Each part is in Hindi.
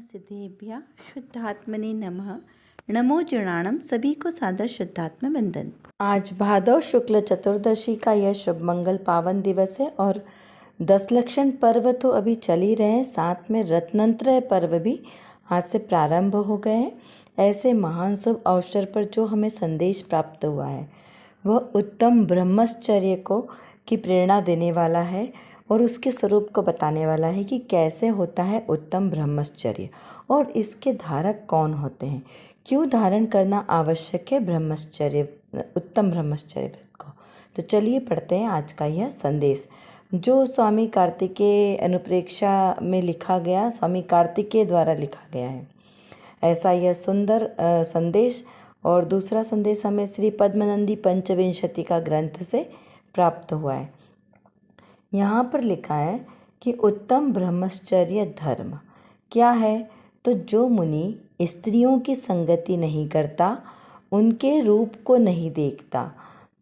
सिद्धेभ्यः शुद्धात्मने नमः। नमो जनाणम, सभी को सादर शुद्धात्म वंदन। आज भादव शुक्ल चतुर्दशी का यह शुभ मंगल पावन दिवस है और 10 लक्षण पर्व तो अभी चल ही रहे हैं, साथ में रत्नत्रय पर्व भी आज से प्रारंभ हो गए हैं। ऐसे महान शुभ अवसर पर जो हमें संदेश प्राप्त हुआ है वह उत्तम ब्रह्मचर्य को की प्रेरणा देने वाला है और उसके स्वरूप को बताने वाला है कि कैसे होता है उत्तम ब्रह्मचर्य और इसके धारक कौन होते हैं, क्यों धारण करना आवश्यक है ब्रह्मचर्य, उत्तम ब्रह्मचर्य व्रत को। तो चलिए पढ़ते हैं आज का यह संदेश जो स्वामी कार्तिकेय अनुप्रेक्षा में लिखा गया, स्वामी कार्तिकेय द्वारा लिखा गया है। ऐसा यह सुंदर संदेश और दूसरा संदेश हमें श्री पद्मनंदी पंचविंशति का ग्रंथ से प्राप्त हुआ है। यहाँ पर लिखा है कि उत्तम ब्रह्मचर्य धर्म क्या है, तो जो मुनि स्त्रियों की संगति नहीं करता, उनके रूप को नहीं देखता,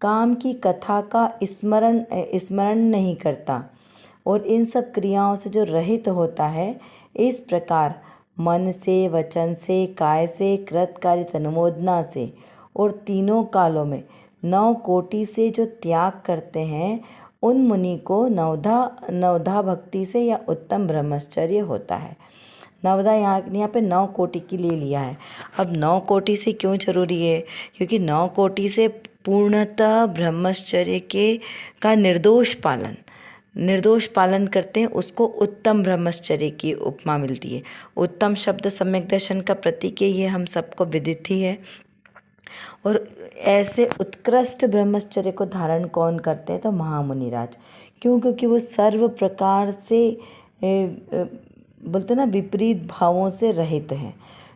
काम की कथा का स्मरण नहीं करता और इन सब क्रियाओं से जो रहित होता है, इस प्रकार मन से, वचन से, काय से, कृतकार्य अनुमोदना से और तीनों कालों में 9 कोटि से जो त्याग करते हैं, उन मुनि को नवधा भक्ति से या उत्तम ब्रह्मचर्य होता है। नवधा यहाँ पे 9 कोटि की ले लिया है। अब 9 कोटि से क्यों जरूरी है, क्योंकि 9 कोटि से पूर्णतः ब्रह्मचर्य का निर्दोष पालन करते हैं, उसको उत्तम ब्रह्मचर्य की उपमा मिलती है। उत्तम शब्द सम्यक दर्शन का प्रतीक है, ये हम सबको विदित ही है। और ऐसे उत्कृष्ट ब्रह्मचर्य को धारण कौन करते हैं, तो महामुनिराज। क्यों? क्योंकि वो सर्व प्रकार से बोलते ना विपरीत भावों से रहित हैं।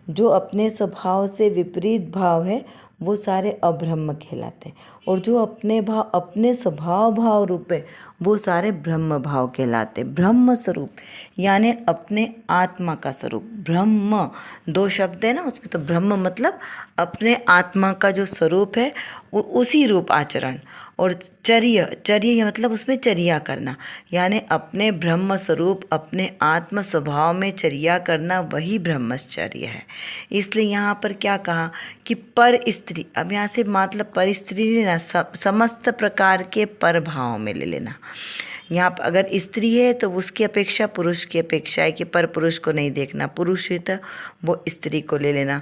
जो अपने स्वभाव से विपरीत भाव है वो सारे अब्रह्म कहलाते हैं और जो अपने स्वभाव भाव रूप है वो सारे ब्रह्म भाव कहलाते। ब्रह्म स्वरूप यानी अपने आत्मा का स्वरूप। ब्रह्म 2 शब्द है ना उसमें, तो ब्रह्म मतलब अपने आत्मा का जो स्वरूप है वो उसी रूप आचरण। और चर्य मतलब उसमें चर्या करना, यानी अपने ब्रह्म स्वरूप अपने आत्म स्वभाव में चर्या करना, वही ब्रह्मचर्य है। इसलिए यहाँ पर क्या कहा कि पर स्त्री, अब यहाँ से मतलब पर स्त्री लेना, समस्त प्रकार के पर भाव में ले लेना। यहाँ पर अगर स्त्री है तो उसकी अपेक्षा पुरुष की अपेक्षा है कि पर पुरुष को नहीं देखना, पुरुष है तो वो स्त्री को ले लेना।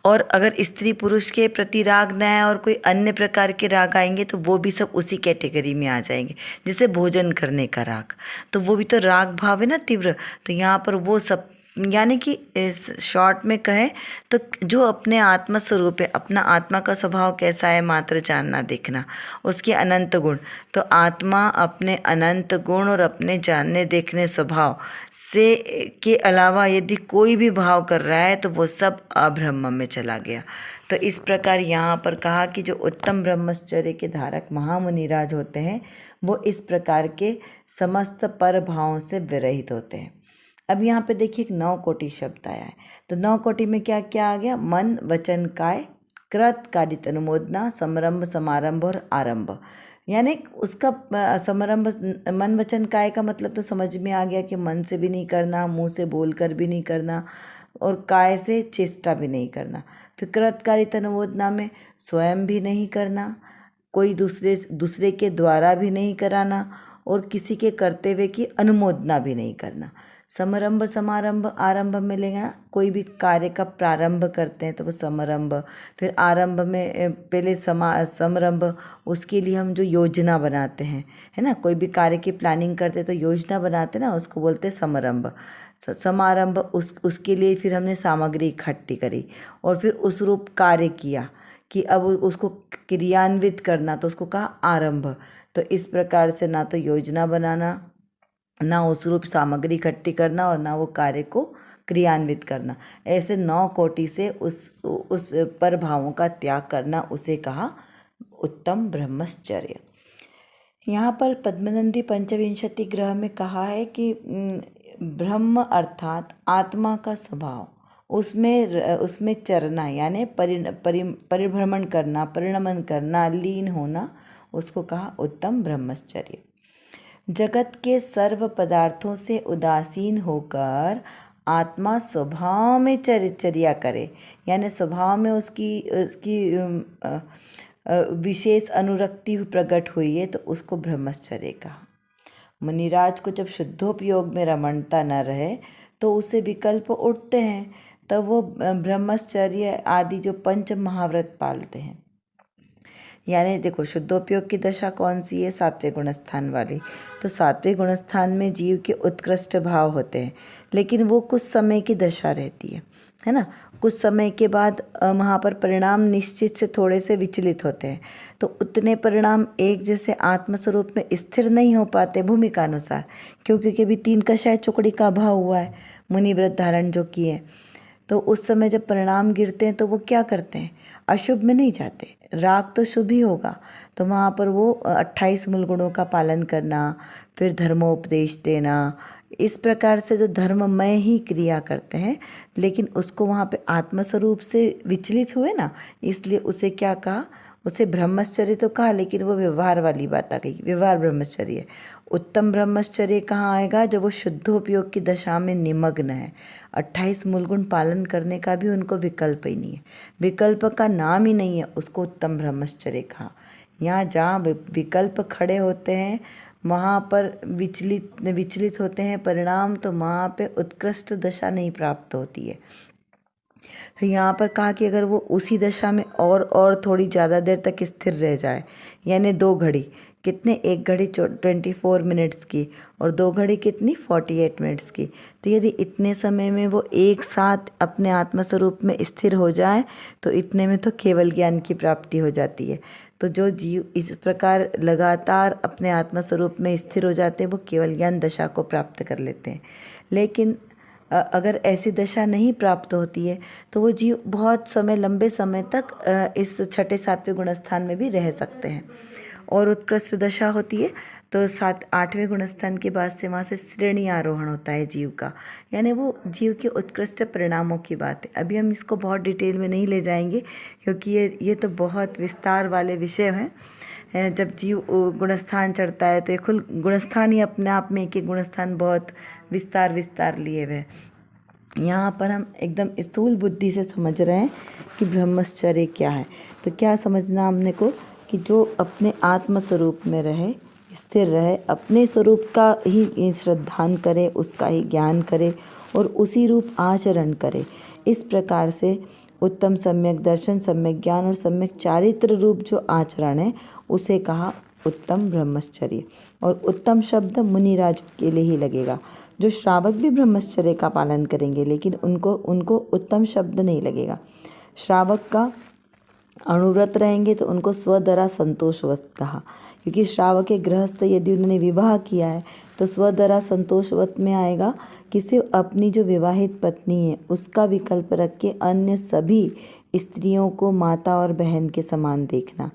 और अगर स्त्री पुरुष के प्रति राग न है और कोई अन्य प्रकार के राग आएंगे तो वो भी सब उसी कैटेगरी में आ जाएंगे। जैसे भोजन करने का राग, तो वो भी तो राग भाव है ना तीव्र, तो यहाँ पर वो सब, यानी कि शॉर्ट में कहें तो जो अपने आत्मा स्वरूप है, अपना आत्मा का स्वभाव कैसा है मात्र जानना देखना, उसके अनंत गुण। तो आत्मा अपने अनंत गुण और अपने जानने देखने स्वभाव से के अलावा यदि कोई भी भाव कर रहा है तो वो सब अब्रह्म में चला गया। तो इस प्रकार यहाँ पर कहा कि जो उत्तम ब्रह्मचर्य के धारक महामुनिराज होते हैं वो इस प्रकार के समस्त पर भावों से विरहित होते हैं। अब यहाँ पे देखिए 9 कोटि शब्द आया है, तो 9 कोटि में क्या क्या आ गया? मन, वचन, काय, कृत, कारित, अनुमोदना, समरंभ, समारंभ और आरंभ। यानी उसका समारंभ, मन वचन काय का मतलब तो समझ में आ गया कि मन से भी नहीं करना, मुंह से बोलकर भी नहीं करना और काय से चेष्टा भी नहीं करना। फिर कृत, कारित, अनुमोदना में स्वयं भी नहीं करना, कोई दूसरे के द्वारा भी नहीं कराना और किसी के करते हुए की अनुमोदना भी नहीं करना। समारंभ, समारंभ, आरंभ में लेना, कोई भी कार्य का प्रारंभ करते हैं तो वो समारंभ। फिर आरंभ में पहले समारंभ, उसके लिए हम जो योजना बनाते हैं, है ना, कोई भी कार्य की प्लानिंग करते हैं तो योजना बनाते हैं ना, उसको बोलते हैं समारंभ। समारंभ उसके लिए फिर हमने सामग्री इकट्ठी करी और फिर उस रूप कार्य किया कि अब उसको क्रियान्वित करना, तो उसको कहा आरंभ। तो इस प्रकार से ना तो योजना बनाना, ना उस रूप सामग्री इकट्ठी करना और ना वो कार्य को क्रियान्वित करना, ऐसे 9 कोटि से उस पर भावों का त्याग करना, उसे कहा उत्तम ब्रह्मचर्य। यहाँ पर पद्मनंदी पंचविंशति ग्रह में कहा है कि ब्रह्म अर्थात आत्मा का स्वभाव, उसमें चरना यानी परिभ्रमण करना, परिणमन करना, लीन होना, उसको कहा उत्तम ब्रह्मचर्य। जगत के सर्व पदार्थों से उदासीन होकर आत्मा स्वभाव में चर्या करे, यानी स्वभाव में उसकी उसकी विशेष अनुरक्ति प्रकट हुई है तो उसको ब्रह्मचर्य कहा। मुनिराज को जब शुद्धोपयोग में रमणता न रहे तो उससे विकल्प उठते हैं, तब वो ब्रह्मचर्य आदि जो पंच महाव्रत पालते हैं। यानी देखो, शुद्धोपयोग की दशा कौन सी है? सात्विक गुणस्थान वाली। तो सात्विक गुणस्थान में जीव के उत्कृष्ट भाव होते हैं, लेकिन वो कुछ समय की दशा रहती है ना। कुछ समय के बाद वहाँ पर परिणाम निश्चित से थोड़े से विचलित होते हैं, तो उतने परिणाम एक जैसे आत्मस्वरूप में स्थिर नहीं हो पाते भूमिका अनुसार, क्योंकि कभी 3 कषाय चुकड़ी का अभाव हुआ है मुनिव्रत धारण जो किए। तो उस समय जब परिणाम गिरते हैं तो वो क्या करते हैं? अशुभ में नहीं जाते, राग तो शुभ ही होगा। तो वहाँ पर वो 28 मूल गुणों का पालन करना, फिर धर्मोपदेश देना, इस प्रकार से जो धर्ममय ही क्रिया करते हैं, लेकिन उसको वहाँ पे आत्मस्वरूप से विचलित हुए ना, इसलिए उसे क्या कहा? उसे ब्रह्मचर्य तो कहा, लेकिन वो व्यवहार वाली बात आ गई, व्यवहार ब्रह्मचर्य। उत्तम ब्रह्मचर्य कहाँ आएगा? जब वो शुद्धोपयोग की दशा में निमग्न है। 28 मूलगुण पालन करने का भी उनको विकल्प ही नहीं है, विकल्प का नाम ही नहीं है, उसको उत्तम ब्रह्मचर्य कहा। यहाँ जहाँ विकल्प खड़े होते हैं वहाँ पर विचलित होते हैं परिणाम, तो वहाँ पे उत्कृष्ट दशा नहीं प्राप्त होती है। तो यहाँ पर कहा कि अगर वो उसी दशा में और थोड़ी ज़्यादा देर तक स्थिर रह जाए, यानी 2 घड़ी, कितने? 1 घड़ी 24 मिनट्स की और 2 घड़ी कितनी? 48 मिनट्स की। तो यदि इतने समय में वो एक साथ अपने आत्मस्वरूप में स्थिर हो जाए तो इतने में तो केवल ज्ञान की प्राप्ति हो जाती है। तो जो जीव इस प्रकार लगातार अपने आत्मस्वरूप में स्थिर हो जाते हैं वो केवल ज्ञान दशा को प्राप्त कर लेते हैं। लेकिन अगर ऐसी दशा नहीं प्राप्त होती है तो वो जीव बहुत समय, लंबे समय तक इस छठे सातवें गुणस्थान में भी रह सकते हैं। और उत्कृष्ट दशा होती है तो 7-8वें गुणस्थान के बाद से वहाँ से श्रेणी आरोहण होता है जीव का, यानी वो जीव के उत्कृष्ट परिणामों की बात है। अभी हम इसको बहुत डिटेल में नहीं ले जाएंगे, क्योंकि ये तो बहुत विस्तार वाले विषय हैं। जब जीव गुणस्थान चढ़ता है तो ये खुद गुणस्थान ही अपने आप में, एक गुणस्थान बहुत विस्तार लिए हुए। यहाँ पर हम एकदम स्थूल बुद्धि से समझ रहे हैं कि ब्रह्मचर्य क्या है। तो क्या समझना हमने को कि जो अपने आत्म स्वरूप में रहे, स्थिर रहे, अपने स्वरूप का ही श्रद्धान करे, उसका ही ज्ञान करे और उसी रूप आचरण करे। इस प्रकार से उत्तम सम्यक दर्शन, सम्यक ज्ञान और सम्यक चारित्र रूप जो आचरण है उसे कहा उत्तम ब्रह्मचर्य। और उत्तम शब्द मुनिराजों के लिए ही लगेगा। जो श्रावक भी ब्रह्मचर्य का पालन करेंगे लेकिन उनको उत्तम शब्द नहीं लगेगा। श्रावक का अनुव्रत रहेंगे तो उनको स्वदरा संतोषवत कहा, क्योंकि श्रावक के गृहस्थ यदि उन्होंने विवाह किया है तो स्वदरा संतोषवत में आएगा कि सिर्फ अपनी जो विवाहित पत्नी है उसका विकल्प रख के अन्य सभी स्त्रियों को माता और बहन के समान देखना,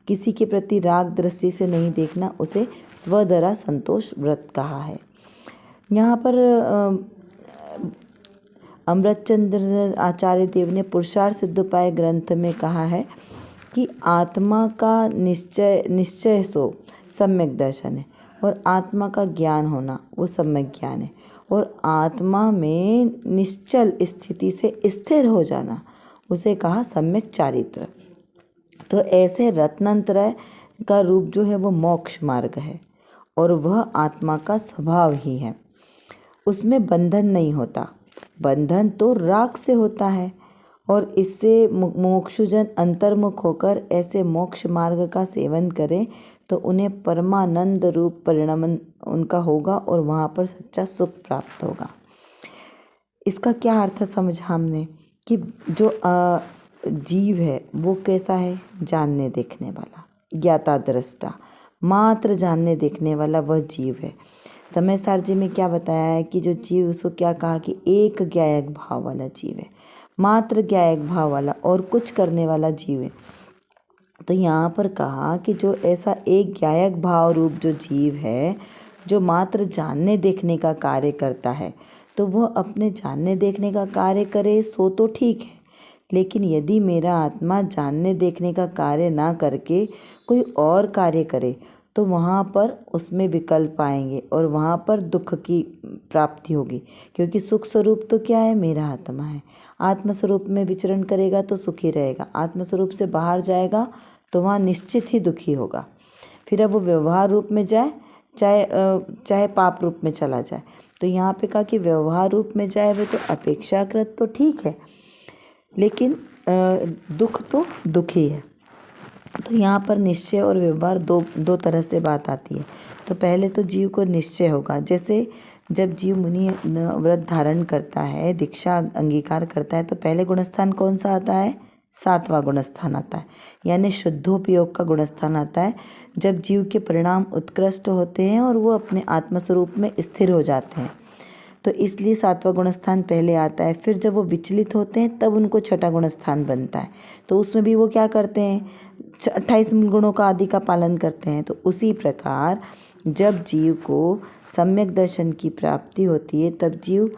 किसी के प्रति राग दृष्टि से नहीं देखना, उसे स्वदरा संतोष व्रत कहा है। यहाँ पर अमृतचंद्र आचार्य देव ने पुरुषार्थ सिद्धोपाय ग्रंथ में कहा है कि आत्मा का निश्चय सो सम्यक दर्शन है और आत्मा का ज्ञान होना वो सम्यक ज्ञान है, और आत्मा में निश्चल स्थिति से स्थिर हो जाना उसे कहा सम्यक चारित्र। तो ऐसे रत्नत्रय का रूप जो है वो मोक्ष मार्ग है और वह आत्मा का स्वभाव ही है। उसमें बंधन नहीं होता, बंधन तो राग से होता है, और इससे मोक्षजन अंतर्मुख होकर ऐसे मोक्ष मार्ग का सेवन करें तो उन्हें परमानंद रूप परिणमन उनका होगा और वहाँ पर सच्चा सुख प्राप्त होगा। इसका क्या अर्थ समझा हमने कि जो जीव है वो कैसा है? जानने देखने वाला, ज्ञाता दृष्टा, मात्र जानने देखने वाला वह जीव है। समय सार जी में क्या बताया है कि जो जीव, उसको क्या कहा कि एक ज्ञायक भाव वाला जीव है, मात्र ज्ञायक भाव वाला और कुछ करने वाला जीव है। तो यहाँ पर कहा कि जो ऐसा एक ज्ञायक भाव रूप जो जीव है, जो मात्र जानने देखने का कार्य करता है, तो वह अपने जानने देखने का कार्य करे सो तो ठीक है, लेकिन यदि मेरा आत्मा जानने देखने का कार्य ना करके कोई और कार्य करे तो वहाँ पर उसमें विकल्प आएंगे और वहाँ पर दुख की प्राप्ति होगी, क्योंकि सुख स्वरूप तो क्या है, मेरा आत्मा है। आत्म स्वरूप में विचरण करेगा तो सुखी रहेगा, आत्म स्वरूप से बाहर जाएगा तो वहाँ निश्चित ही दुखी होगा। फिर अब वो व्यवहार रूप में जाए चाहे पाप रूप में चला जाए। तो यहाँ पे कहा कि व्यवहार रूप में जाए वो तो अपेक्षाकृत तो ठीक है, लेकिन दुख तो दुख ही है। तो यहाँ पर निश्चय और व्यवहार दो तरह से बात आती है। तो पहले तो जीव को निश्चय होगा, जैसे जब जीव मुनि व्रत धारण करता है, दीक्षा अंगीकार करता है, तो पहले गुणस्थान कौन सा आता है, 7वां गुणस्थान आता है, यानी शुद्धोपयोग का गुणस्थान आता है। जब जीव के परिणाम उत्कृष्ट होते हैं और वो अपने आत्मस्वरूप में स्थिर हो जाते हैं, तो इसलिए 7वां गुणस्थान पहले आता है। फिर जब वो विचलित होते हैं तब उनको 6ठा गुणस्थान बनता है। तो उसमें भी वो क्या करते हैं, 28 गुणों का आदि का पालन करते हैं। तो उसी प्रकार जब जीव को सम्यक दर्शन की प्राप्ति होती है तब जीव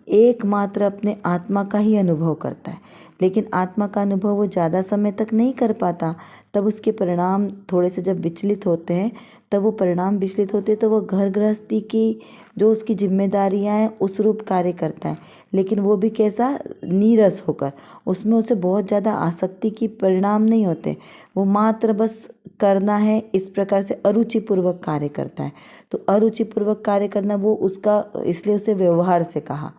एकमात्र अपने आत्मा का ही अनुभव करता है, लेकिन आत्मा का अनुभव वो ज़्यादा समय तक नहीं कर पाता। तब उसके परिणाम थोड़े से जब विचलित होते हैं, तब वो परिणाम विचलित होते हैं तो वो घर गृहस्थी की जो उसकी जिम्मेदारियां हैं उस रूप कार्य करता है, लेकिन वो भी कैसा, नीरस होकर। उसमें उसे बहुत ज़्यादा आसक्ति की परिणाम नहीं होते, वो मात्र बस करना है इस प्रकार से अरुचिपूर्वक कार्य करता है। तो अरुचिपूर्वक कार्य करना वो उसका, इसलिए उसे व्यवहार से कहा।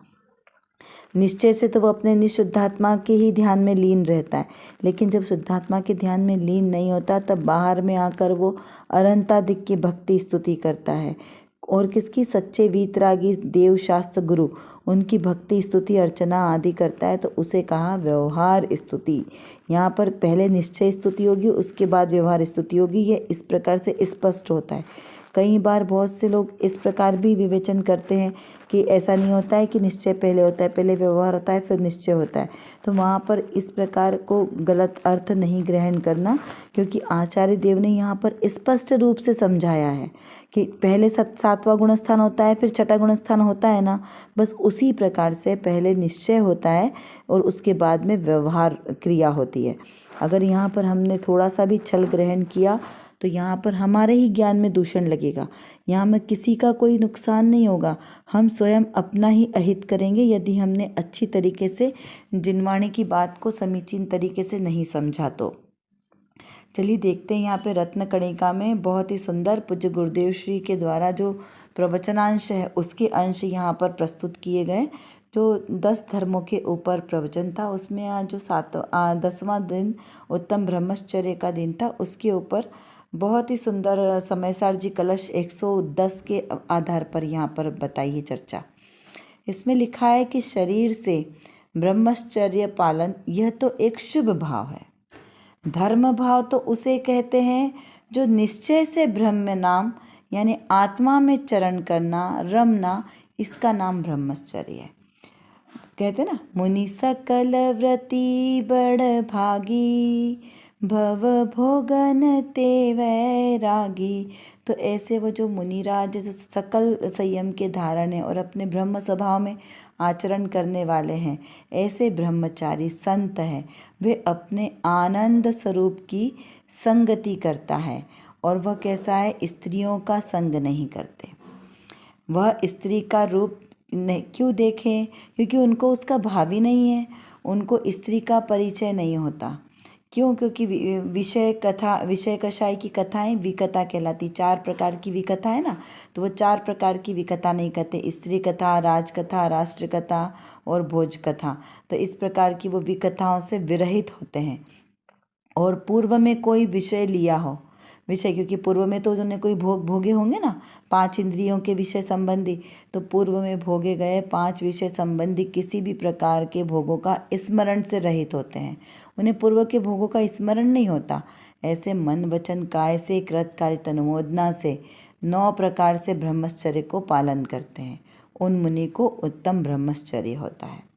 निश्चय से तो वो अपने निशुद्धात्मा के ही ध्यान में लीन रहता है, लेकिन जब शुद्धात्मा के ध्यान में लीन नहीं होता तब बाहर में आकर वो अनंतादिक की भक्ति स्तुति करता है। और किसकी, सच्चे वीतरागी देव शास्त्र गुरु, उनकी भक्ति स्तुति अर्चना आदि करता है, तो उसे कहा व्यवहार स्तुति। यहाँ पर पहले निश्चय स्तुति होगी, उसके बाद व्यवहार स्तुति होगी। ये इस प्रकार से स्पष्ट होता है। कई बार बहुत से लोग इस प्रकार भी विवेचन करते हैं कि ऐसा नहीं होता है कि निश्चय पहले होता है, पहले व्यवहार होता है फिर निश्चय होता है। तो वहाँ पर इस प्रकार को गलत अर्थ नहीं ग्रहण करना, क्योंकि आचार्य देव ने यहाँ पर स्पष्ट रूप से समझाया है कि पहले 7वां गुणस्थान होता है फिर 6ठा गुणस्थान होता है ना, बस उसी प्रकार से पहले निश्चय होता है और उसके बाद में व्यवहार क्रिया होती है। अगर यहाँ पर हमने थोड़ा सा भी छल ग्रहण किया तो यहाँ पर हमारे ही ज्ञान में दूषण लगेगा। यहाँ में किसी का कोई नुकसान नहीं होगा, हम स्वयं अपना ही अहित करेंगे यदि हमने अच्छी तरीके से जिनवाणी की बात को समीचीन तरीके से नहीं समझा। तो चलिए देखते हैं यहाँ पे रत्न कणिका में बहुत ही सुंदर पूज्य गुरुदेव श्री के द्वारा जो प्रवचनांश है उसके अंश यहाँ पर प्रस्तुत किए गए। जो 10 धर्मों के ऊपर प्रवचन था उसमें आज जो 10वां दिन उत्तम ब्रह्मचर्य का दिन था, उसके ऊपर बहुत ही सुंदर समयसार जी कलश 110 के आधार पर यहाँ पर बताई है चर्चा। इसमें लिखा है कि शरीर से ब्रह्मचर्य पालन यह तो एक शुभ भाव है। धर्म भाव तो उसे कहते हैं जो निश्चय से ब्रह्म नाम यानी आत्मा में चरण करना, रमना, इसका नाम ब्रह्मचर्य है। कहते ना, मुनि सकल व्रती बड़ भागी, भव भोगन ते वैरागी। तो ऐसे वो जो मुनिराज जो सकल संयम के धारण है और अपने ब्रह्म स्वभाव में आचरण करने वाले हैं, ऐसे ब्रह्मचारी संत हैं, वे अपने आनंद स्वरूप की संगति करता है। और वह कैसा है, स्त्रियों का संग नहीं करते। वह स्त्री का रूप क्यों देखें, क्योंकि उनको उसका भाव ही नहीं है, उनको स्त्री का परिचय नहीं होता। क्यों, क्योंकि विषय कषाय की कथाएं विकथा कहलाती। 4 प्रकार की विकथा है ना, तो वो 4 प्रकार की विकथा नहीं कहते, स्त्री कथा, राजकथा, राष्ट्र कथा और भोज कथा। तो इस प्रकार की वो विकथाओं से विरहित होते हैं। और पूर्व में कोई विषय लिया हो, विषय, क्योंकि पूर्व में तो उन्होंने कोई भोग भोगे होंगे ना, 5 इंद्रियों के विषय संबंधी, तो पूर्व में भोगे गए 5 विषय संबंधी किसी भी प्रकार के भोगों का स्मरण से रहित होते हैं। उन्हें पूर्व के भोगों का स्मरण नहीं होता। ऐसे मन वचन काय से कृत कार्य तनुमोदना से 9 प्रकार से ब्रह्मचर्य को पालन करते हैं। उन मुनि को उत्तम ब्रह्मचर्य होता है।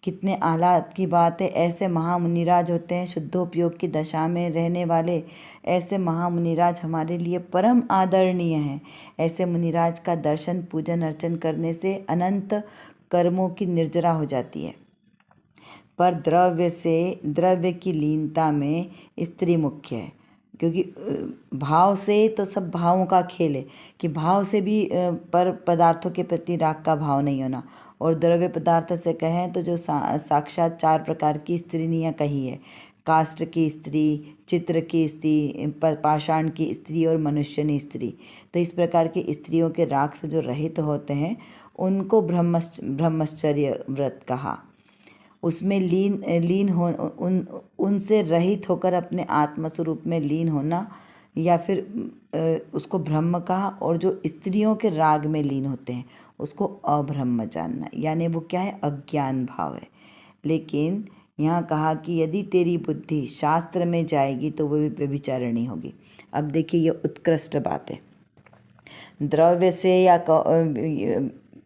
कितने आह्लाद की बात है, ऐसे महामुनिराज होते हैं शुद्धोपयोग की दशा में रहने वाले। ऐसे महामुनिराज हमारे लिए परम आदरणीय हैं। ऐसे मुनिराज का दर्शन पूजन अर्चन करने से अनंत कर्मों की निर्जरा हो जाती है। पर द्रव्य की लीनता में स्त्री मुख्य है। क्योंकि भाव से तो सब भावों का खेल है कि भाव से भी पर पदार्थों के प्रति राग का भाव नहीं होना। और द्रव्य पदार्थ से कहें तो जो साक्षात 4 प्रकार की स्त्रीनियाँ कही है, काष्ठ की स्त्री, चित्र की स्त्री, पाषाण की स्त्री और मनुष्यनी स्त्री। तो इस प्रकार की स्त्रियों के राग से जो रहित होते हैं उनको ब्रह्मचर्य व्रत कहा। उसमें लीन हो उनसे रहित होकर अपने आत्मस्वरूप में लीन होना, या फिर उसको ब्रह्म कहा। और जो स्त्रियों के राग में लीन होते हैं उसको अब्रह्म जानना, यानी वो क्या है, अज्ञान भाव है। लेकिन यहाँ कहा कि यदि तेरी बुद्धि शास्त्र में जाएगी तो वो व्यभिचारिणी होगी। अब देखिए ये उत्कृष्ट बात है। द्रव्य से या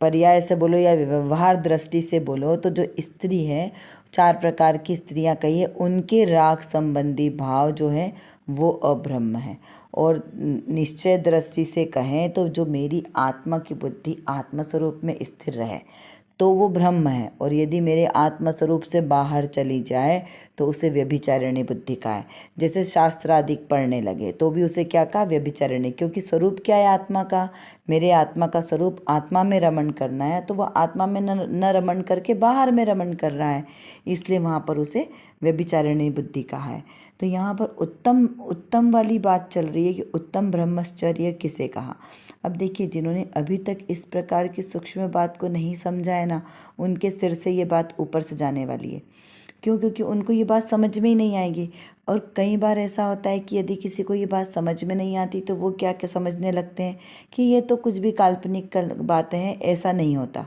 पर्याय से बोलो या व्यवहार दृष्टि से बोलो तो जो स्त्री है, 4 प्रकार की स्त्रियां कही है, उनके राग संबंधी भाव जो है वो अब्रह्म है। और निश्चय दृष्टि से कहें तो जो मेरी आत्मा की बुद्धि आत्मस्वरूप में स्थिर रहे तो वो ब्रह्म है। और यदि मेरे आत्मस्वरूप से बाहर चली जाए तो उसे व्यभिचारिणी बुद्धि कहा है। जैसे शास्त्र आदि पढ़ने लगे तो भी उसे क्या कहा, व्यभिचारिणी, क्योंकि स्वरूप क्या है आत्मा का, मेरे आत्मा का स्वरूप आत्मा में रमण करना है, तो वह आत्मा में न रमण करके बाहर में रमण कर रहा है, इसलिए वहाँ पर उसे व्यभिचारिणी बुद्धि कहा है। तो यहाँ पर उत्तम वाली बात चल रही है कि उत्तम ब्रह्मचर्य किसे कहा। अब देखिए जिन्होंने अभी तक इस प्रकार की सूक्ष्म बात को नहीं समझा है ना, उनके सिर से ये बात ऊपर से जाने वाली है। क्यों? क्योंकि उनको ये बात समझ में ही नहीं आएगी। और कई बार ऐसा होता है कि यदि किसी को ये बात समझ में नहीं आती तो वो क्या क्या समझने लगते हैं कि ये तो कुछ भी काल्पनिक बातें हैं, ऐसा नहीं होता।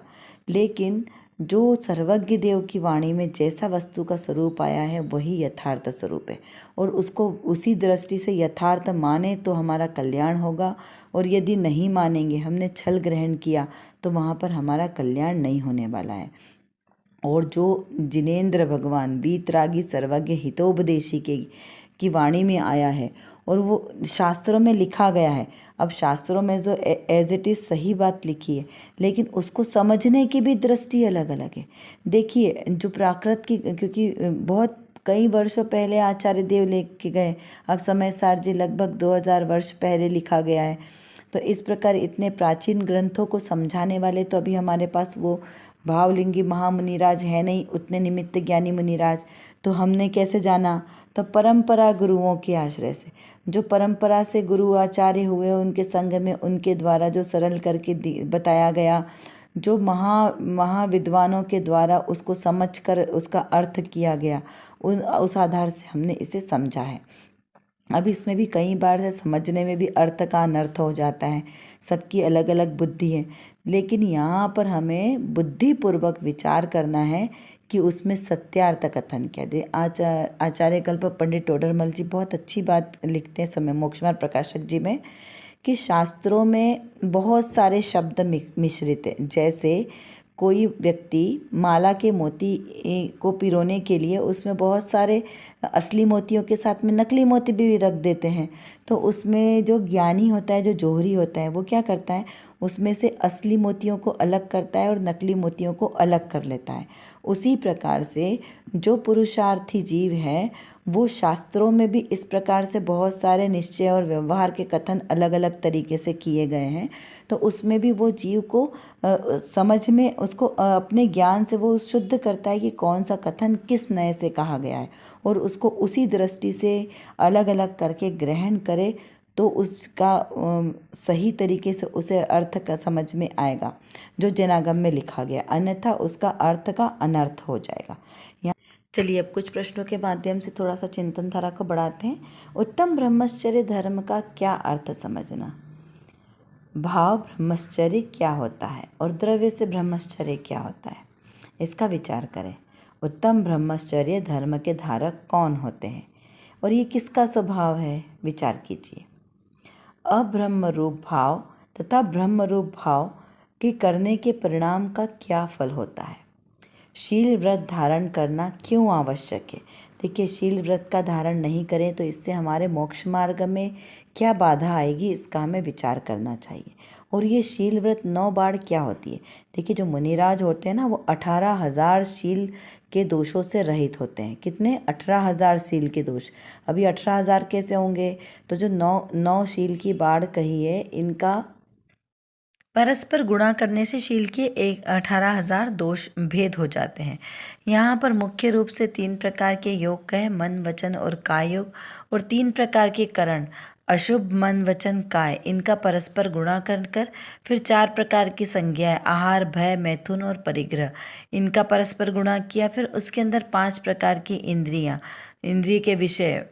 लेकिन जो सर्वज्ञ देव की वाणी में जैसा वस्तु का स्वरूप आया है वही यथार्थ स्वरूप है, और उसको उसी दृष्टि से यथार्थ माने तो हमारा कल्याण होगा। और यदि नहीं मानेंगे, हमने छल ग्रहण किया, तो वहाँ पर हमारा कल्याण नहीं होने वाला है। और जो जिनेंद्र भगवान वीतरागी सर्वज्ञ हितोपदेशी की वाणी में आया है और वो शास्त्रों में लिखा गया है। अब शास्त्रों में जो एज इट इज़ सही बात लिखी है, लेकिन उसको समझने की भी दृष्टि अलग अलग है। देखिए जो प्राकृत की, क्योंकि बहुत कई वर्षों पहले आचार्य देव लिख के गए, अब समय सार जी लगभग 2000 वर्ष पहले लिखा गया है। तो इस प्रकार इतने प्राचीन ग्रंथों को समझाने वाले तो अभी हमारे पास वो भावलिंगी महामुनिराज है नहीं, उतने निमित्त ज्ञानी मुनिराज। तो हमने कैसे जाना? तो परंपरा गुरुओं के आश्रय से, जो परंपरा से गुरु आचार्य हुए उनके संग में, उनके द्वारा जो सरल करके बताया गया, जो महाविद्वानों के द्वारा उसको समझकर उसका अर्थ किया गया, उस आधार से हमने इसे समझा है। अब इसमें भी कई बार से समझने में भी अर्थ का अनर्थ हो जाता है, सबकी अलग अलग बुद्धि है। लेकिन यहाँ पर हमें बुद्धिपूर्वक विचार करना है कि उसमें सत्यार्थ कथन क्या दे। आचार्य कल्प पंडित टोडरमल जी बहुत अच्छी बात लिखते हैं समय मोक्षमार्ग प्रकाशक जी में, कि शास्त्रों में बहुत सारे शब्द मिश्रित हैं। जैसे कोई व्यक्ति माला के मोती को पिरोने के लिए उसमें बहुत सारे असली मोतियों के साथ में नकली मोती भी रख देते हैं, तो उसमें जो ज्ञानी होता है, जो जोहरी होता है, वो क्या करता है, उसमें से असली मोतियों को अलग करता है और नकली मोतियों को अलग कर लेता है। उसी प्रकार से जो पुरुषार्थी जीव है वो शास्त्रों में भी इस प्रकार से बहुत सारे निश्चय और व्यवहार के कथन अलग अलग तरीके से किए गए हैं। तो उसमें भी वो जीव को समझ में, उसको अपने ज्ञान से वो शुद्ध करता है कि कौन सा कथन किस नए से कहा गया है, और उसको उसी दृष्टि से अलग अलग करके ग्रहण करे तो उसका सही तरीके से उसे अर्थ का समझ में आएगा जो जनागम में लिखा गया, अन्यथा उसका अर्थ का अनर्थ हो जाएगा। चलिए अब कुछ प्रश्नों के माध्यम से थोड़ा सा चिंतन धारा को बढ़ाते हैं। उत्तम ब्रह्मचर्य धर्म का क्या अर्थ समझना, भाव ब्रह्मचर्य क्या होता है और द्रव्य से ब्रह्मचर्य क्या होता है, इसका विचार करें। उत्तम ब्रह्मचर्य धर्म के धारक कौन होते हैं और ये किसका स्वभाव है, विचार कीजिए। अब्रह्म रूप भाव तथा ब्रह्म रूप भाव के करने के परिणाम का क्या फल होता है, शील व्रत धारण करना क्यों आवश्यक है। देखिए शील व्रत का धारण नहीं करें तो इससे हमारे मोक्ष मार्ग में क्या बाधा आएगी, इसका हमें विचार करना चाहिए। और ये शील व्रत 9 बाढ़ क्या होती है? देखिए, जो मुनिराज होते हैं ना, वो 18,000 शील के दोषों से रहित होते हैं। कितने? 18,000 शील के दोष। अभी 18,000 कैसे होंगे? तो जो 9 शील की बाढ़ कही है, इनका परस्पर गुणा करने से शील के 18,000 दोष भेद हो जाते हैं। यहाँ पर मुख्य रूप से 3 प्रकार के योग कहे, मन, वचन और काय योग, और 3 प्रकार के करण, अशुभ, मन, वचन, काय, इनका परस्पर गुणा कर फिर 4 प्रकार की संज्ञाएं, आहार, भय, मैथुन और परिग्रह, इनका परस्पर गुणा किया। फिर उसके अंदर 5 प्रकार की इंद्रिय के विषय,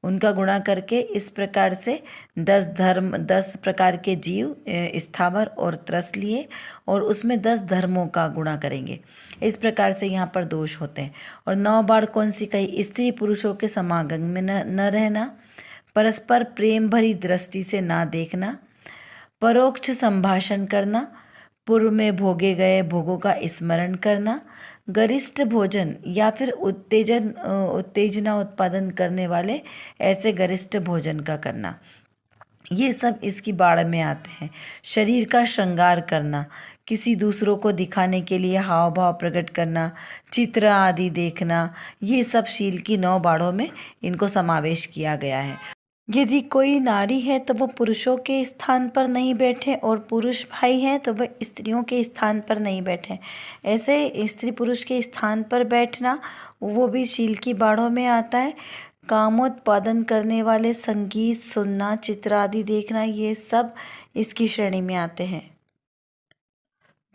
उनका गुणा करके इस प्रकार से 10 प्रकार के जीव, स्थावर और त्रस लिए, और उसमें 10 धर्मों का गुणा करेंगे। इस प्रकार से यहाँ पर दोष होते हैं। और 9 बाढ़ कौन सी कही? स्त्री पुरुषों के समागम में न रहना, परस्पर प्रेम भरी दृष्टि से ना देखना, परोक्ष संभाषण करना, पूर्व में भोगे गए भोगों का स्मरण करना, गरिष्ठ भोजन या फिर उत्तेजना उत्पादन करने वाले ऐसे गरिष्ठ भोजन का करना, ये सब इसकी बाढ़ में आते हैं। शरीर का श्रृंगार करना, किसी दूसरों को दिखाने के लिए हाव भाव प्रकट करना, चित्र आदि देखना, ये सब शील की 9 बाढ़ों में इनको समावेश किया गया है। यदि कोई नारी है तो वह पुरुषों के स्थान पर नहीं बैठे, और पुरुष भाई हैं तो वह स्त्रियों के स्थान पर नहीं बैठे। ऐसे स्त्री पुरुष के स्थान पर बैठना, वो भी शील की बाढ़ों में आता है। कामोत्पादन करने वाले संगीत सुनना, चित्र आदि देखना, ये सब इसकी श्रेणी में आते हैं।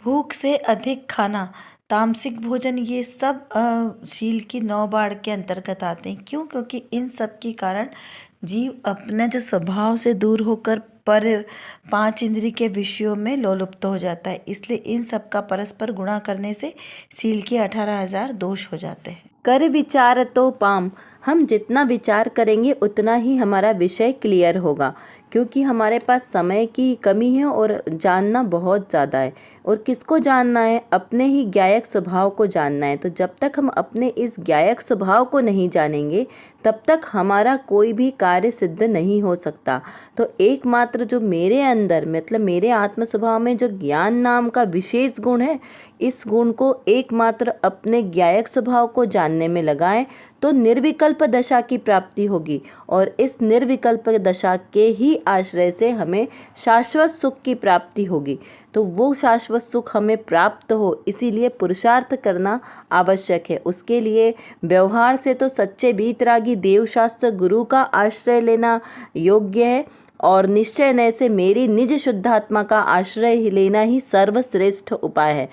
भूख से अधिक खाना, तामसिक भोजन, ये सब शील की 9 बाढ़ के अंतर्गत आते हैं। क्यों? क्योंकि इन सब के कारण जीव अपने जो स्वभाव से दूर होकर पर 5 इंद्रिय के विषयों में लोलुप्त हो जाता है। इसलिए इन सब का परस्पर गुणा करने से शील के 18,000 दोष हो जाते हैं। कर विचार तो पाम, हम जितना विचार करेंगे उतना ही हमारा विषय क्लियर होगा, क्योंकि हमारे पास समय की कमी है और जानना बहुत ज़्यादा है। और किसको जानना है? अपने ही ज्ञायक स्वभाव को जानना है। तो जब तक हम अपने इस ज्ञायक स्वभाव को नहीं जानेंगे, तब तक हमारा कोई भी कार्य सिद्ध नहीं हो सकता। तो एकमात्र जो मेरे अंदर, मतलब मेरे आत्म स्वभाव में जो ज्ञान नाम का विशेष गुण है, इस गुण को एकमात्र अपने ज्ञायक स्वभाव को जानने में लगाएं तो निर्विकल्प दशा की प्राप्ति होगी। और इस निर्विकल्प दशा के ही आश्रय से हमें शाश्वत सुख की प्राप्ति होगी। तो वो शाश्वत सुख हमें प्राप्त हो, इसीलिए पुरुषार्थ करना आवश्यक है। उसके लिए व्यवहार से तो सच्चे वीतरागी देवशास्त्र गुरु का आश्रय लेना योग्य है, और निश्चय नय से मेरी निज शुद्धात्मा का आश्रय लेना ही सर्वश्रेष्ठ उपाय है।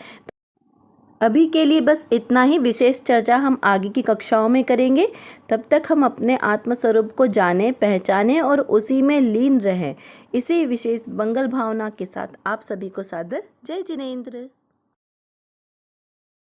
अभी के लिए बस इतना ही। विशेष चर्चा हम आगे की कक्षाओं में करेंगे। तब तक हम अपने आत्मस्वरूप को जानें, पहचानें और उसी में लीन रहें। इसी विशेष मंगल भावना के साथ आप सभी को सादर जय जिनेंद्र।